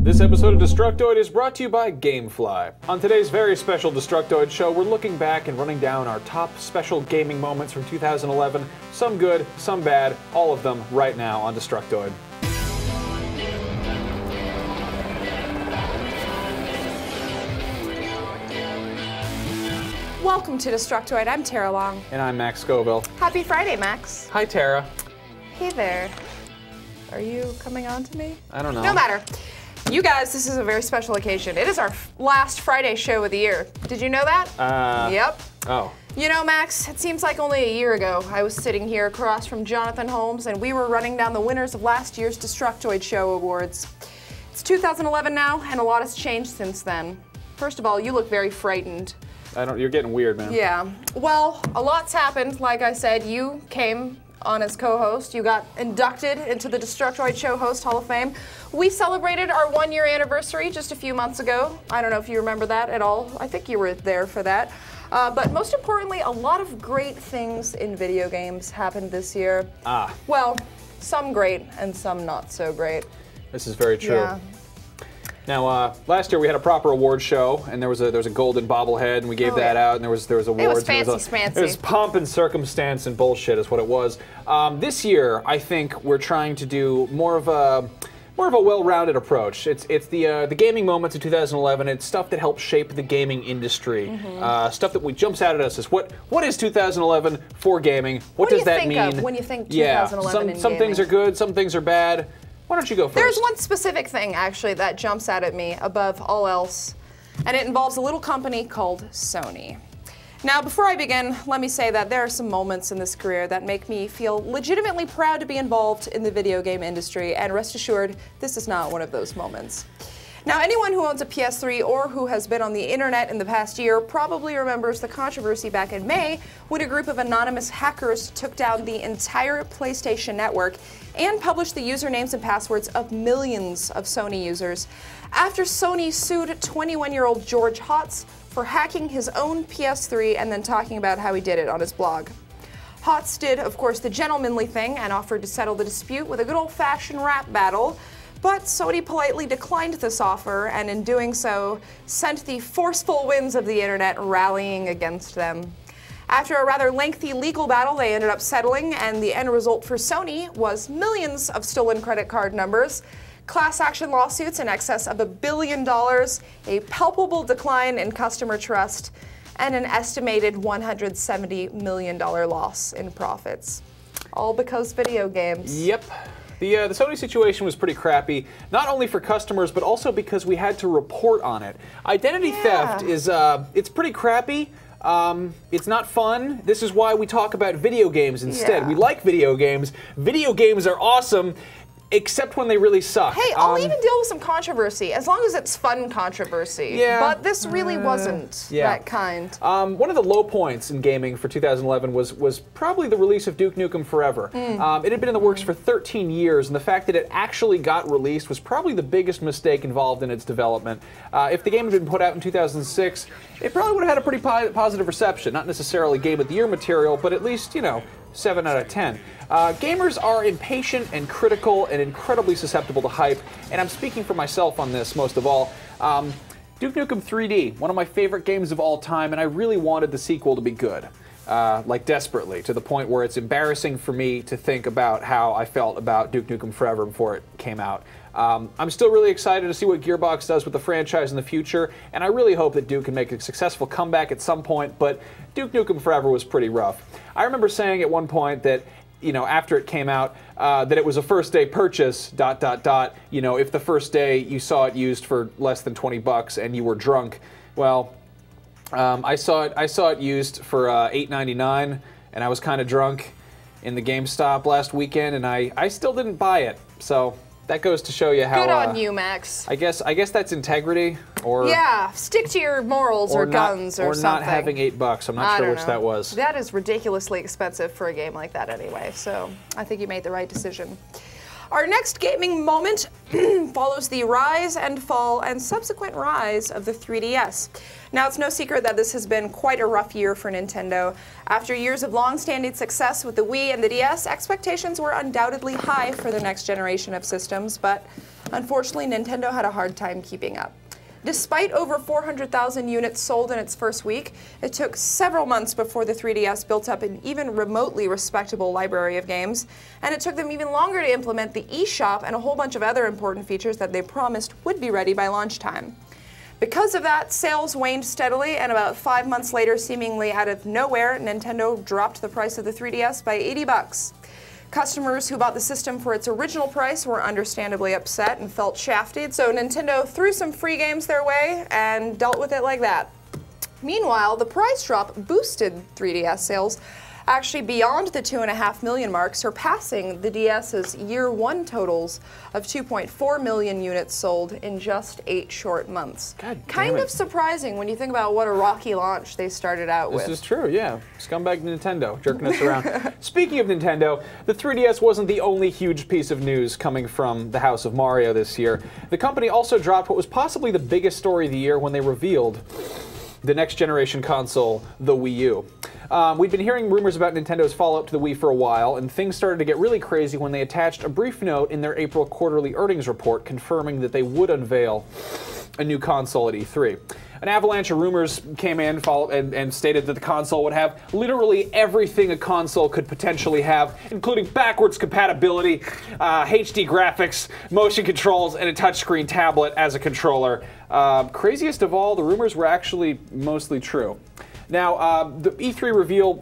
This episode of Destructoid is brought to you by Gamefly. On today's very special Destructoid show, we're looking back and running down our top special gaming moments from 2011. Some good, some bad, all of them right now on Destructoid. Welcome to Destructoid. I'm Tara Long. And I'm Max Scoville. Happy Friday, Max. Hi, Tara. Hey there. Are you coming on to me? I don't know. No matter. You guys, this is a very special occasion. It is our last Friday show of the year. Did you know that? Yep. Oh. You know, Max, it seems like only a year ago I was sitting here across from Jonathan Holmes and we were running down the winners of last year's Destructoid Show Awards. It's 2011 now, and a lot has changed since then. First of all, you look very frightened. You're getting weird, man. Yeah. Well, a lot's happened. Like I said, you came on as co-host. You got inducted into the Destructoid Show Host Hall of Fame. We celebrated our 1-year anniversary just a few months ago. I don't know if you remember that at all. I think you were there for that. But most importantly, a lot of great things in video games happened this year. Well, some great and some not so great. This is very true. Yeah. Now, last year we had a proper award show, and there was a golden bobblehead, and we gave that out, and there was awards. It was fancy-smancy. It was pomp and circumstance and bullshit, is what it was. This year, I think we're trying to do more of a well-rounded approach. It's the gaming moments of 2011. It's stuff that helped shape the gaming industry. Stuff that jumps out at us as what is 2011 for gaming? What does that mean? What do you think of when you think 2011 in some gaming? things are good, some things are bad. Why don't you go first? There's one specific thing, actually, that jumps out at me above all else, and it involves a little company called Sony. Now, before I begin, let me say that there are some moments in this career that make me feel legitimately proud to be involved in the video game industry, and rest assured, this is not one of those moments. Now, anyone who owns a PS3 or who has been on the internet in the past year probably remembers the controversy back in May when a group of anonymous hackers took down the entire PlayStation network and published the usernames and passwords of millions of Sony users after Sony sued 21-year-old George Hotz for hacking his own PS3 and then talking about how he did it on his blog. Hotz did, of course, the gentlemanly thing and offered to settle the dispute with a good old-fashioned rap battle, but Sony politely declined this offer, and in doing so, sent the forceful winds of the internet rallying against them. After a rather lengthy legal battle, they ended up settling, and the end result for Sony was millions of stolen credit card numbers, class action lawsuits in excess of $1 billion, a palpable decline in customer trust, and an estimated $170 million loss in profits. All because video games. Yep. The Sony situation was pretty crappy, not only for customers, but also because we had to report on it. Identity theft is, it's pretty crappy. It's not fun. This is why we talk about video games instead. We like video games. Video games are awesome, except when they really suck. Hey, I'll even deal with some controversy, as long as it's fun controversy. Yeah. But this really wasn't that kind. One of the low points in gaming for 2011 was probably the release of Duke Nukem Forever. It had been in the works for 13 years, and the fact that it actually got released was probably the biggest mistake involved in its development. If the game had been put out in 2006, it probably would have had a pretty positive reception. Not necessarily Game of the Year material, but at least, 7 out of 10. Gamers are impatient and critical and incredibly susceptible to hype, and I'm speaking for myself on this most of all. Duke Nukem 3D, one of my favorite games of all time, and I really wanted the sequel to be good. Like desperately, to the point where it's embarrassing for me to think about how I felt about Duke Nukem Forever before it came out. I'm still really excited to see what Gearbox does with the franchise in the future, and I really hope that Duke can make a successful comeback at some point, but Duke Nukem Forever was pretty rough. I remember saying at one point that, after it came out, that it was a first-day purchase, ... if the first day you saw it used for less than $20 and you were drunk. Well, I saw it used for $8.99, and I was kind of drunk in the GameStop last weekend, and I still didn't buy it. So that goes to show you how. Good on you, Max. I guess that's integrity, or stick to your morals or guns or something. Or not having $8. I'm not sure which that was. That is ridiculously expensive for a game like that anyway. So I think you made the right decision. Our next gaming moment follows the rise and fall and subsequent rise of the 3DS. Now, it's no secret that this has been quite a rough year for Nintendo. After years of long-standing success with the Wii and the DS, expectations were undoubtedly high for the next generation of systems, but unfortunately, Nintendo had a hard time keeping up. Despite over 400,000 units sold in its first week, it took several months before the 3DS built up an even remotely respectable library of games, and it took them even longer to implement the eShop and a whole bunch of other important features that they promised would be ready by launch time. Because of that, sales waned steadily, and about 5 months later, seemingly out of nowhere, Nintendo dropped the price of the 3DS by $80. Customers who bought the system for its original price were understandably upset and felt shafted, so Nintendo threw some free games their way and dealt with it like that. Meanwhile, the price drop boosted 3DS sales actually beyond the 2.5 million mark, surpassing the DS's year one totals of 2.4 million units sold in just 8 short months. Kind of surprising when you think about what a rocky launch they started out with. This is true, yeah. Scumbag Nintendo, jerking us around. Speaking of Nintendo, the 3DS wasn't the only huge piece of news coming from the House of Mario this year. The company also dropped what was possibly the biggest story of the year when they revealed the next generation console, the Wii U. We'd been hearing rumors about Nintendo's follow-up to the Wii for a while, and things started to get really crazy when they attached a brief note in their April quarterly earnings report confirming that they would unveil a new console at E3. An avalanche of rumors came in and stated that the console would have literally everything a console could potentially have, including backwards compatibility, HD graphics, motion controls, and a touchscreen tablet as a controller. Craziest of all, the rumors were actually mostly true. Now, the E3 reveal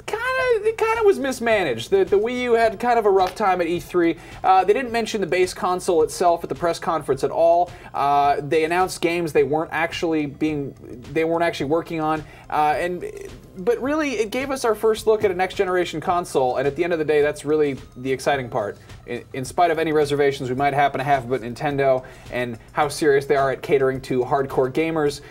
kind of was mismanaged. The Wii U had kind of a rough time at E3. They didn't mention the base console itself at the press conference at all. They announced games they weren't actually working on, but really it gave us our first look at a next generation console. And at the end of the day, that's really the exciting part. In spite of any reservations we might happen to have about Nintendo and how serious they are at catering to hardcore gamers,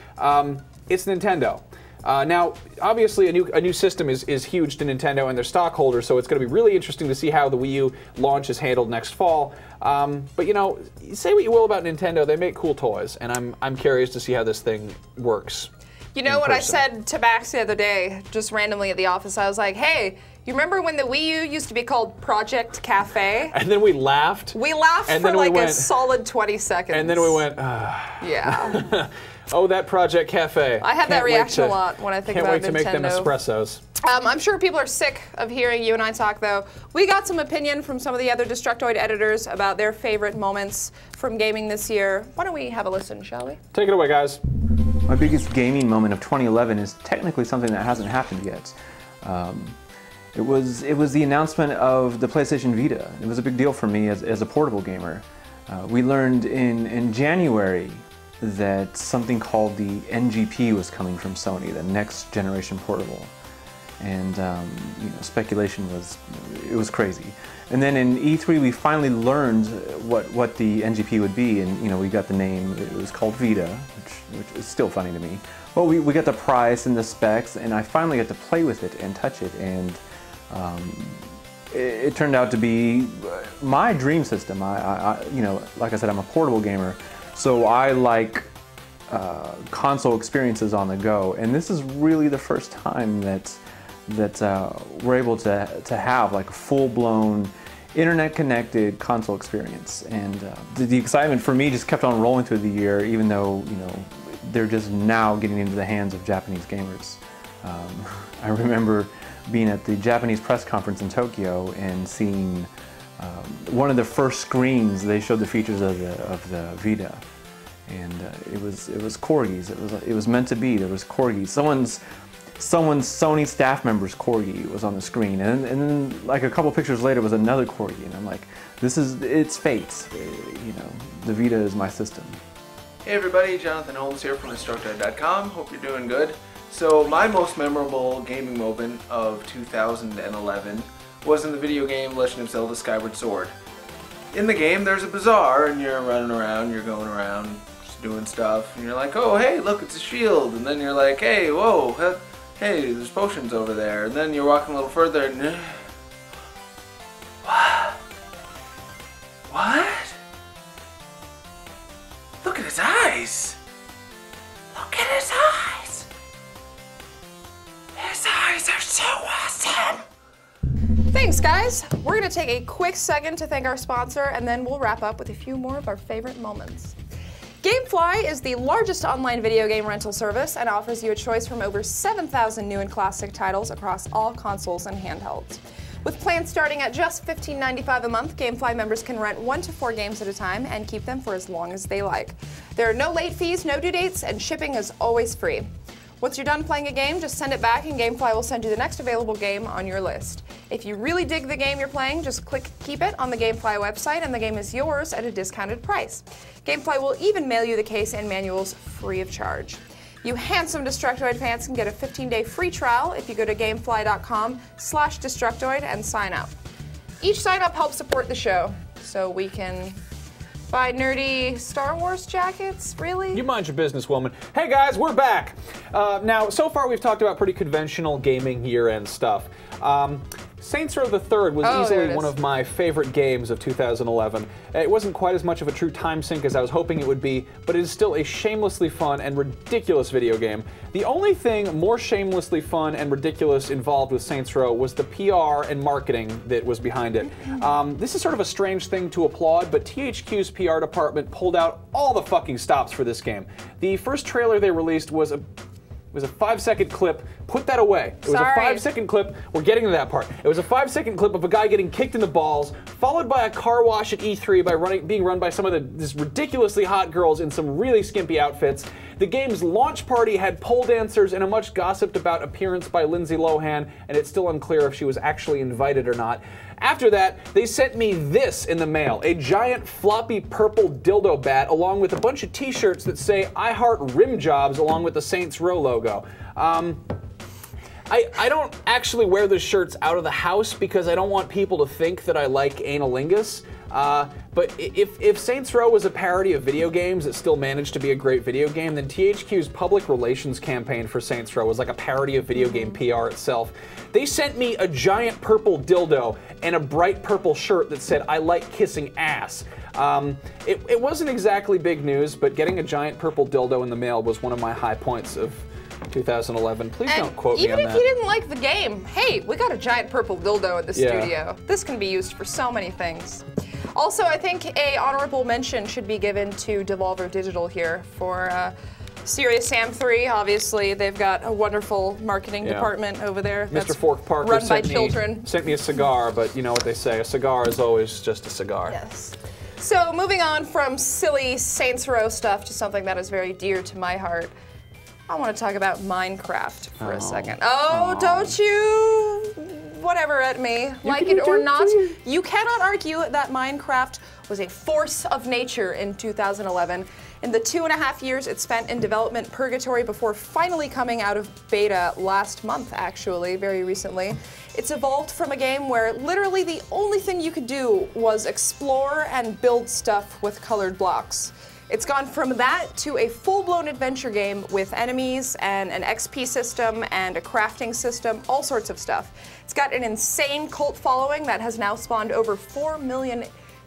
it's Nintendo. Now, obviously, a new system is huge to Nintendo and their stockholders, so it's going to be really interesting to see how the Wii U launch is handled next fall. But you know, say what you will about Nintendo, they make cool toys, and I'm curious to see how this thing works. You know what I said to Max the other day, just randomly at the office? I was like, hey, you remember when the Wii U used to be called Project Cafe? And then we laughed. We laughed for like a solid 20 seconds. And then we went, yeah. Oh, that Project Cafe. I have that reaction a lot when I think about Nintendo. Can't wait to make them espressos. I'm sure people are sick of hearing you and I talk, though. We got some opinion from some of the other Destructoid editors about their favorite moments from gaming this year. Why don't we have a listen, shall we? Take it away, guys. My biggest gaming moment of 2011 is technically something that hasn't happened yet. It was the announcement of the PlayStation Vita. It was a big deal for me as a portable gamer. We learned in January that something called the NGP was coming from Sony, the next generation portable. And you know, speculation was crazy. And then in E3 we finally learned what the NGP would be, and you know, we got the name. It was called Vita, which is still funny to me. But we got the price and the specs, and I finally got to play with it and touch it, and it turned out to be my dream system. I you know, like I said, I'm a portable gamer. So I like console experiences on the go, and this is really the first time that we're able to have like a full-blown internet-connected console experience. And the excitement for me just kept on rolling through the year, even though, you know, they're just now getting into the hands of Japanese gamers. I remember being at the Japanese press conference in Tokyo and seeing one of the first screens. They showed the features of the Vita, and it was corgis. It was meant to be. There was corgis. Someone's Sony staff member's corgi was on the screen, and then like a couple pictures later was another corgi, and I'm like, it's fate. You know, the Vita is my system. Hey everybody, Jonathan Holmes here from Destructoid.com. Hope you're doing good. So my most memorable gaming moment of 2011 was in the video game Legend of Zelda Skyward Sword. In the game there's a bazaar and you're running around, you're going around just doing stuff, and you're like, oh hey, look, it's a shield, and then you're like, hey, whoa, hey, there's potions over there, and then you're walking a little further and guys, we're going to take a quick second to thank our sponsor, and then we'll wrap up with a few more of our favorite moments. Gamefly is the largest online video game rental service and offers you a choice from over 7,000 new and classic titles across all consoles and handhelds. With plans starting at just $15.95 a month, Gamefly members can rent 1 to 4 games at a time and keep them for as long as they like. There are no late fees, no due dates, and shipping is always free. Once you're done playing a game, just send it back and Gamefly will send you the next available game on your list. If you really dig the game you're playing, just click Keep It on the Gamefly website and the game is yours at a discounted price. Gamefly will even mail you the case and manuals free of charge. You handsome Destructoid fans can get a 15-day free trial if you go to gamefly.com/Destructoid and sign up. Each sign up helps support the show, so we can buy nerdy Star Wars jackets, really? You mind your business, woman. Hey guys, we're back! Now, so far we've talked about pretty conventional gaming year-end stuff. Saints Row the Third was easily one of my favorite games of 2011. It wasn't quite as much of a true time sink as I was hoping it would be, but it is still a shamelessly fun and ridiculous video game. The only thing more shamelessly fun and ridiculous involved with Saints Row was the PR and marketing that was behind it. This is sort of a strange thing to applaud, but THQ's PR department pulled out all the fucking stops for this game. The first trailer they released was a 5-second clip. Put that away. It was a 5-second clip. We're getting to that part. It was a 5-second clip of a guy getting kicked in the balls, followed by a car wash at E3 by being run by some of these ridiculously hot girls in some really skimpy outfits. The game's launch party had pole dancers and a much gossiped about appearance by Lindsay Lohan, and it's still unclear if she was actually invited or not. After that, they sent me this in the mail, a giant floppy purple dildo bat along with a bunch of t-shirts that say I heart rim jobs along with the Saints Row logo. I don't actually wear the shirts out of the house because I don't want people to think that I like analingus. But if Saints Row was a parody of video games that still managed to be a great video game, then THQ's public relations campaign for Saints Row was like a parody of video game PR itself. They sent me a giant purple dildo and a bright purple shirt that said, I like kissing ass. It wasn't exactly big news, but getting a giant purple dildo in the mail was one of my high points of 2011. Please don't quote me on that. Even if you didn't like the game, hey, we got a giant purple dildo in the studio. This can be used for so many things. Also, I think a honorable mention should be given to Devolver Digital here for Serious Sam 3. Obviously, they've got a wonderful marketing department over there. Mr. Fork Parker run by children. Sent me a cigar, but you know what they say, a cigar is always just a cigar. Yes. So moving on from silly Saints Row stuff to something that is very dear to my heart, I want to talk about Minecraft for a second. Oh, don't you whatever at me, like it or not. You cannot argue that Minecraft was a force of nature in 2011. In the 2.5 years it spent in development purgatory before finally coming out of beta last month, actually, very recently. It's evolved from a game where literally the only thing you could do was explore and build stuff with colored blocks. It's gone from that to a full-blown adventure game with enemies and an XP system and a crafting system, all sorts of stuff. It's got an insane cult following that has now spawned over 4 million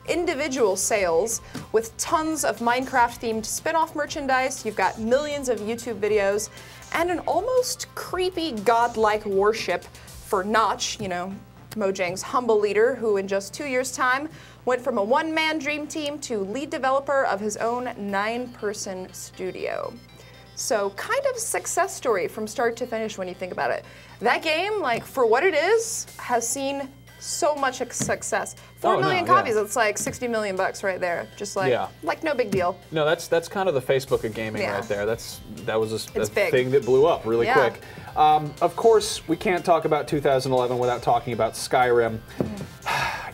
individual sales with tons of Minecraft-themed spin-off merchandise. You've got millions of YouTube videos and an almost creepy godlike worship for Notch, you know, Mojang's humble leader, who in just 2 years' time went from a one-man dream team to lead developer of his own 9-person studio. So kind of success story from start to finish when you think about it. That game, like, for what it is, has seen so much success. 4 million copies, it's like 60 million bucks right there. Just like no big deal. No, that's kind of the Facebook of gaming right there. That was a thing that blew up really quick. Of course, we can't talk about 2011 without talking about Skyrim.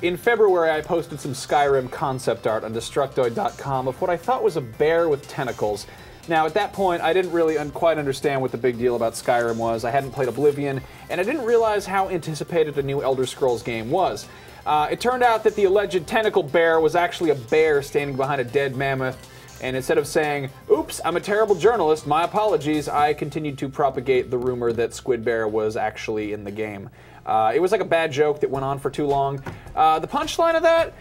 In February, I posted some Skyrim concept art on Destructoid.com of what I thought was a bear with tentacles. Now, at that point, I didn't really quite understand what the big deal about Skyrim was. I hadn't played Oblivion, and I didn't realize how anticipated a new Elder Scrolls game was. It turned out that the alleged tentacle bear was actually a bear standing behind a dead mammoth, and instead of saying, oops, I'm a terrible journalist, my apologies, I continued to propagate the rumor that Squid Bear was actually in the game. It was like a bad joke that went on for too long. The punchline of that?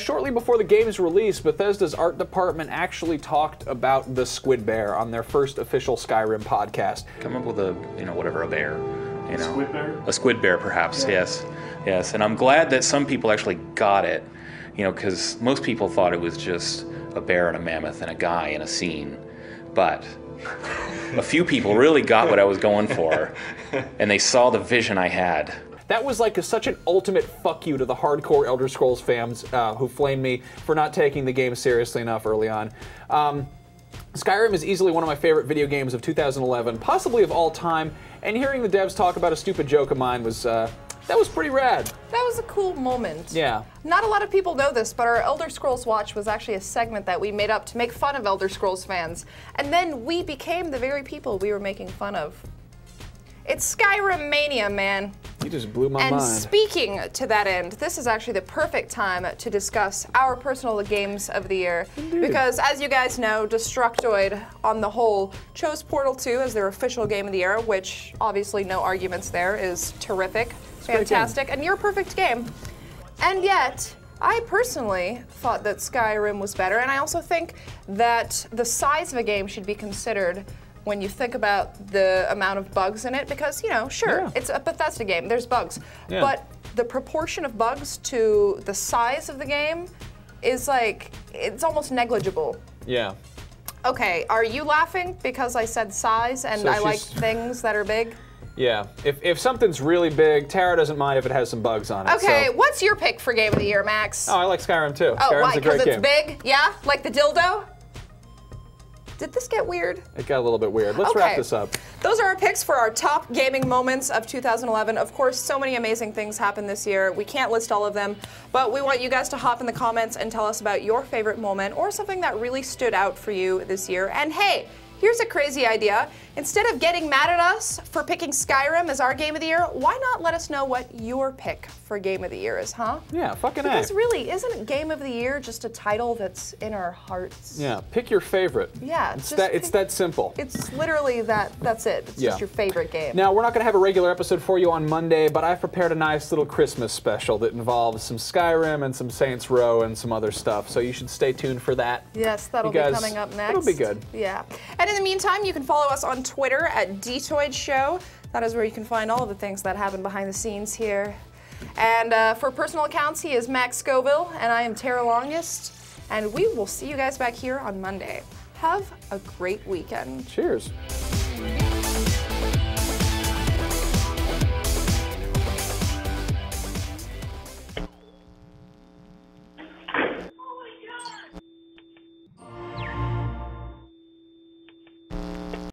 Shortly before the game's release, Bethesda's art department actually talked about the Squid Bear on their first official Skyrim podcast. Come up with a, a bear. You know, Squid bear? a squid bear, perhaps. Yes, yes. And I'm glad that some people actually got it. You know, because most people thought it was just a bear and a mammoth and a guy in a scene, but a few people really got what I was going for, and they saw the vision I had. That was like such an ultimate fuck you to the hardcore Elder Scrolls fans who flamed me for not taking the game seriously enough early on. Skyrim is easily one of my favorite video games of 2011, possibly of all time, and hearing the devs talk about a stupid joke of mine was, that was pretty rad. That was a cool moment. Yeah. Not a lot of people know this, but our Elder Scrolls Watch was actually a segment that we made up to make fun of Elder Scrolls fans. And then we became the very people we were making fun of. It's Skyrim mania, man. You just blew my And mind. speaking to that end, this is actually the perfect time to discuss our personal games of the year. Indeed. Because as you guys know, Destructoid, on the whole, chose Portal 2 as their official game of the year, which obviously no arguments there, is terrific, fantastic, and your perfect game. And yet, I personally thought that Skyrim was better, and I also think that the size of a game should be considered when you think about the amount of bugs in it, because, you know, sure, Yeah. it's a Bethesda game, there's bugs, Yeah. but the proportion of bugs to the size of the game is like, it's almost negligible. Yeah. Okay, are you laughing because I said size and So I like she's- things that are big? Yeah. If something's really big, Tara doesn't mind if it has some bugs on it. Okay, So. what's your pick for game of the year, Max? Oh, I like Skyrim too. Oh, Skyrim's why? a Because great it's game. big? Yeah? Like the dildo? Did this get weird? It got a little bit weird. Let's wrap this up. Those are our picks for our top gaming moments of 2011. Of course, so many amazing things happened this year. We can't list all of them, but we want you guys to hop in the comments and tell us about your favorite moment or something that really stood out for you this year. And hey, here's a crazy idea. Instead of getting mad at us for picking Skyrim as our game of the year, why not let us know what your pick for game of the year is, huh? Yeah, fucking A. Because really, isn't game of the year just a title that's in our hearts? Yeah, pick your favorite. Yeah, It's just that, it's that simple. It's literally that's it. It's Yeah. just your favorite game. Now, we're not going to have a regular episode for you on Monday, but I've prepared a nice little Christmas special that involves some Skyrim and some Saints Row and some other stuff, so you should stay tuned for that. Yes, that'll You be guys- coming up next. it'll be good. Yeah. And in the meantime, you can follow us on Twitter at Detoid Show. That is where you can find all of the things that happen behind the scenes here. And for personal accounts, he is Max Scoville, and I am Tara Longest. And we will see you guys back here on Monday. Have a great weekend. Cheers.